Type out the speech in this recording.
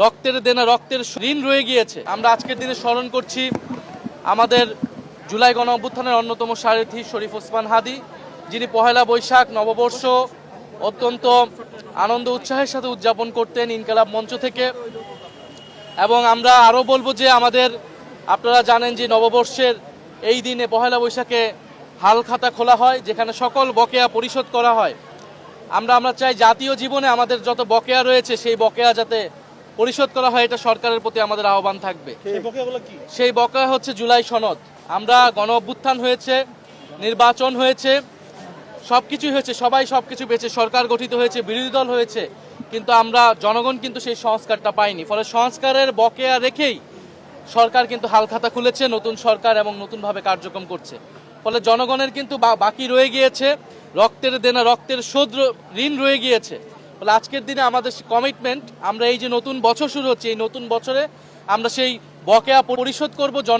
রক্তের দেনা রক্তের ঋণ রয়ে গিয়েছে। আমরা আজকের দিনে স্মরণ করছি আমাদের জুলাই গণ অভ্যুত্থানের অন্যতম সারথি শরীফ ওসমান হাদি, যিনি পহেলা বৈশাখ নববর্ষ অত্যন্ত আনন্দ উৎসাহের সাথে উদযাপন করতেন ইনকালাব মঞ্চ থেকে। এবং আমরা আরও বলবো যে আপনারা জানেন যে নববর্ষের এই দিনে পহেলা বৈশাখে হাল খাতা খোলা হয়, যেখানে সকল বকেয়া পরিশোধ করা হয়। আমরা চাই জাতীয় জীবনে আমাদের যত বকেয়া রয়েছে সেই বকেয়া যাতে পরিশোধ করা হয়, এটা সরকারের প্রতি আমাদের আহ্বান থাকবে। সেই বকেয়া হচ্ছে জুলাই সনদ। আমরা গণ অভ্যুত্থান হয়েছে, নির্বাচন হয়েছে, সবকিছুই হয়েছে, সবাই সবকিছু পেয়েছে, সরকার গঠিত হয়েছে, বিরোধী দল হয়েছে, কিন্তু জনগণ কিন্তু সেই সংস্কারটা পাইনি। ফলে সংস্কারের বকেয়া রেখেই সরকার কিন্তু হালখাতা খুলেছে, নতুন সরকার এবং নতুনভাবে কার্যক্রম করছে। ফলে জনগণের কিন্তু বাকি রয়ে গিয়েছে, রক্তের দেনা রক্তের শোধ ঋণ রয়ে গিয়েছে। ফলে আজকের দিনে আমাদের কমিটমেন্ট, আমরা এই যে নতুন বছর শুরু হচ্ছে, এই নতুন বছরে আমরা সেই বকেয়া পরিশোধ করব।